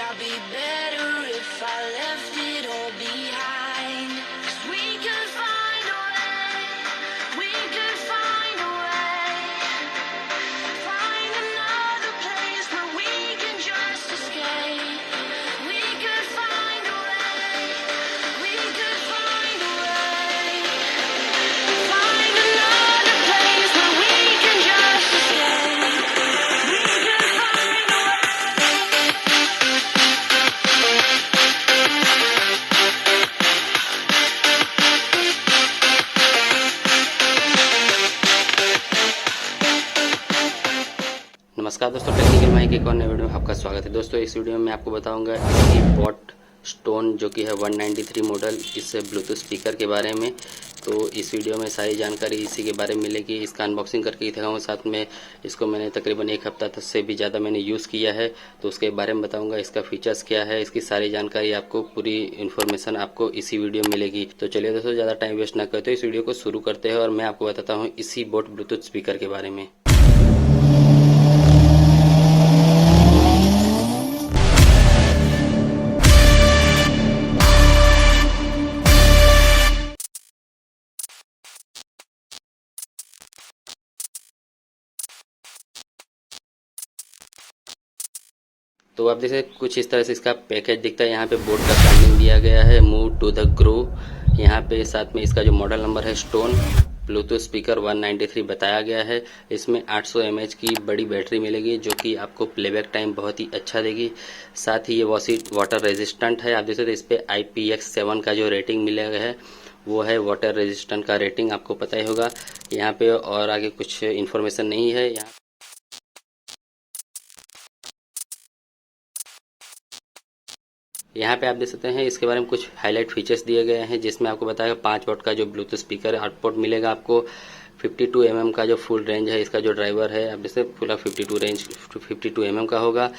I'd be better if I left it all behind. 'Cause we could find a way, we could find a way. Find another place where we can just escape. We could find a way, we could find a way. Find another place where we can just escape. We could find a way. नमस्कार दोस्तों, technical mic के एक और नए video में आपका स्वागत है। दोस्तों इस वीडियो में मैं आपको बताऊंगा इसी बॉट स्टोन जो कि है 193 मॉडल इस ब्लूटूथ स्पीकर के बारे में। तो इस वीडियो में सारी जानकारी इसी के बारे में मिलेगी। इसका अनबॉक्सिंग करके दिखाऊंगा, साथ में इसको मैंने तकरीबन एक हफ्ता तक से भी ज़्यादा मैंने यूज़ किया है, तो उसके बारे में बताऊंगा। इसका फीचर्स क्या है, इसकी सारी जानकारी आपको, पूरी इन्फॉर्मेशन आपको इसी वीडियो में मिलेगी। तो चलिए दोस्तों, ज़्यादा टाइम वेस्ट ना करते इस वीडियो को शुरू करते हैं और मैं आपको बताता हूँ इसी बॉट ब्लूटूथ स्पीकर के बारे में। तो आप जैसे कुछ इस तरह से इसका पैकेज दिखता है। यहाँ पे बोर्ड का ब्रांडिंग दिया गया है, मूव टू द ग्रो। यहाँ पे साथ में इसका जो मॉडल नंबर है स्टोन ब्लूटूथ स्पीकर 193 बताया गया है। इसमें 800 mAh की बड़ी बैटरी मिलेगी जो कि आपको प्लेबैक टाइम बहुत ही अच्छा देगी। साथ ही ये वाटर रेजिस्टेंट है। आप जैसे इस पे IPX7 का जो रेटिंग मिलेगा है वो है वाटर रेजिस्टेंट का रेटिंग, आपको पता ही होगा। यहाँ पे और आगे कुछ इन्फॉर्मेशन नहीं है। यहाँ पे आप देख सकते हैं इसके बारे में कुछ हाईलाइट फीचर्स दिए गए हैं, जिसमें आपको बताया 5 वाट का जो ब्लूटूथ स्पीकर आउटपुट मिलेगा आपको। 52 mm का जो फुल रेंज है, इसका जो ड्राइवर है आप जैसे पूरा 52 mm का होगा।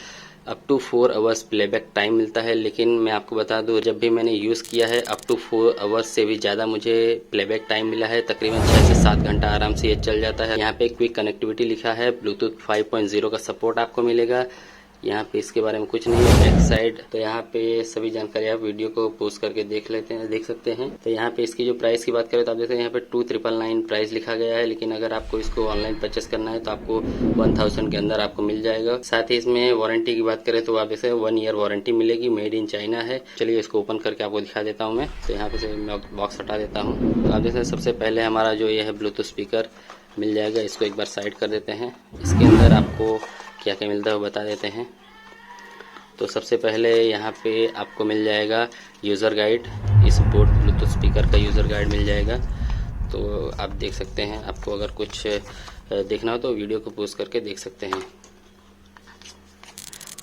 Up to 4 hours playback time मिलता है। लेकिन मैं आपको बता दूं, जब भी मैंने यूज़ किया है अप टू 4 आवर्स से भी ज़्यादा मुझे प्लेबैक टाइम मिला है। तकरीबन 6 से 7 घंटा आराम से ये चल जाता है। यहाँ पे क्विक कनेक्टिविटी लिखा है, ब्लूटूथ 5.0 का सपोर्ट आपको मिलेगा। यहाँ पे इसके बारे में कुछ नहीं है। बैक साइड तो यहाँ पे सभी जानकारी आप वीडियो को पोस्ट करके देख सकते हैं। तो यहाँ पे इसकी जो प्राइस की बात करें तो आप देखते हैं यहाँ पे 2999 प्राइस लिखा गया है। लेकिन अगर आपको इसको ऑनलाइन परचेस करना है तो आपको 1000 के अंदर आपको मिल जाएगा। साथ ही इसमें वारंटी की बात करें तो आप जैसे 1 ईयर वारंटी मिलेगी, मेड इन चाइना है। चलिए इसको ओपन करके आपको दिखा देता हूँ मैं। तो यहाँ पे से मैं बॉक्स हटा देता हूँ। तो आप जैसे सबसे पहले हमारा जो ये है ब्लूटूथ स्पीकर मिल जाएगा। इसको एक बार साइड कर देते हैं। इसके अंदर आपको क्या क्या मिलता है वो बता देते हैं। तो सबसे पहले यहाँ पे आपको मिल जाएगा यूज़र गाइड। इस बोट ब्लूटूथ स्पीकर का यूज़र गाइड मिल जाएगा। तो आप देख सकते हैं, आपको अगर कुछ देखना हो तो वीडियो को पॉज करके देख सकते हैं।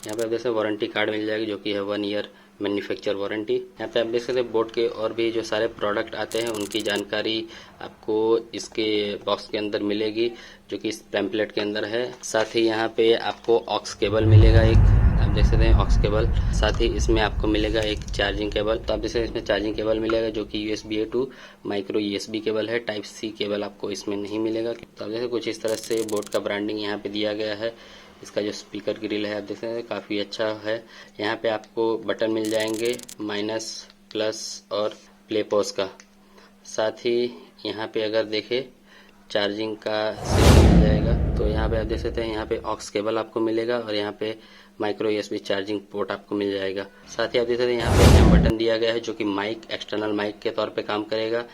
यहाँ पे आप देख सकते हैं वारंटी कार्ड मिल जाएगी जो कि है 1 ईयर मैन्युफैक्चर वारंटी। यहाँ पे आप देख सकते हैं बोट के और भी जो सारे प्रोडक्ट आते हैं उनकी जानकारी आपको इसके बॉक्स के अंदर मिलेगी, जो कि इस पैम्पलेट के अंदर है। साथ ही यहाँ पे आपको ऑक्स केबल मिलेगा एक, आप देख सकते हैं ऑक्स केबल। साथ ही इसमें आपको मिलेगा एक चार्जिंग केबल। तो आप देख सकते हैं इसमें चार्जिंग केबल मिलेगा जो कि USB-A to micro USB cable है। टाइप C केबल आपको इसमें नहीं मिलेगा। तो आप देखिए कुछ इस तरह से बोट का ब्रांडिंग यहाँ पे दिया गया है। इसका जो स्पीकर ग्रिल है आप देख सकते हैं काफ़ी अच्छा है। यहाँ पे आपको बटन मिल जाएंगे माइनस, प्लस और प्ले पॉज का। साथ ही यहाँ पे अगर देखें चार्जिंग का सिस्टम मिल जाएगा। तो यहाँ पे आप देख सकते हैं यहाँ पे ऑक्स केबल आपको मिलेगा और यहाँ पे माइक्रो USB चार्जिंग पोर्ट आपको मिल जाएगा। साथ ही आप देख सकते हैं यहाँ पे एम बटन दिया गया है जो कि माइक, एक्सटर्नल माइक के तौर पे काम करेगा।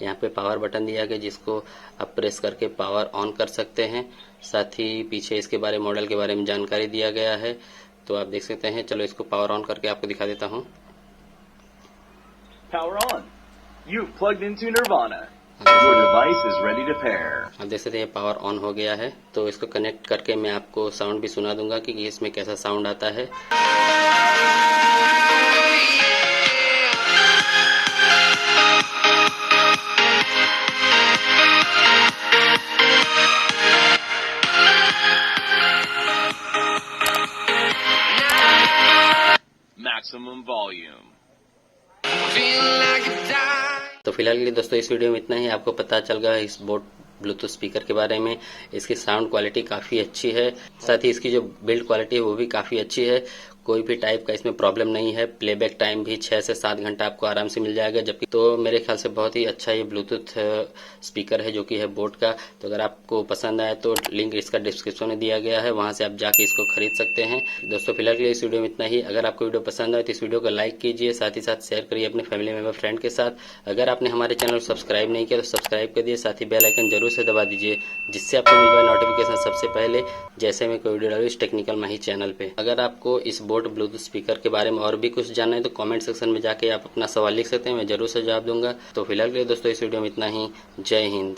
यहाँ पे पावर बटन दिया गया जिसको आप प्रेस करके पावर ऑन कर सकते हैं। साथ ही पीछे इसके बारे मॉडल के बारे में जानकारी दिया गया है। तो आप देख सकते हैं। चलो इसको पावर ऑन करके आपको दिखा देता हूँ। Power on. You've plugged into Nirvana. Your device is ready to pair. आप देख सकते हैं पावर ऑन हो गया है। तो इसको कनेक्ट करके मैं आपको साउंड भी सुना दूंगा कि इसमें कैसा साउंड आता है। Maximum volume. Feel like a dime. तो फिलहाल के लिए दोस्तों इस वीडियो में इतना ही। आपको पता चल गया इस बोट ब्लूटूथ स्पीकर के बारे में। इसकी साउंड क्वालिटी काफ़ी अच्छी है। साथ ही इसकी जो बिल्ड क्वालिटी है वो भी काफ़ी अच्छी है। कोई भी टाइप का इसमें प्रॉब्लम नहीं है। प्लेबैक टाइम भी 6 से 7 घंटा आपको आराम से मिल जाएगा। जबकि तो मेरे ख्याल से बहुत ही अच्छा ये ब्लूटूथ स्पीकर है जो कि है बोट का। तो अगर आपको पसंद आए तो लिंक इसका डिस्क्रिप्शन में दिया गया है, वहां से आप जाके इसको खरीद सकते हैं। दोस्तों फिलहाल के लिए इस वीडियो में इतना ही। अगर आपको वीडियो पसंद आए तो इस वीडियो को लाइक कीजिए, साथ ही साथ शेयर करिए अपने फैमिली मेंबर फ्रेंड के साथ। अगर आपने हमारे चैनल को सब्सक्राइब नहीं किया तो सब्सक्राइब कर दिए, साथ ही बेल आइकन जरूर से दबा दीजिए, जिससे आपको मिल पाए नोटिफिकेशन सबसे पहले जैसे मैं कोई वीडियो डालूं इस टेक्निकल माही चैनल पे। अगर आपको इस बोट ब्लूटूथ स्पीकर के बारे में और भी कुछ जानना है तो कमेंट सेक्शन में जाके आप अपना सवाल लिख सकते हैं, मैं जरूर से जवाब दूंगा। तो फिलहाल के लिए दोस्तों इस वीडियो में इतना ही। जय हिंद।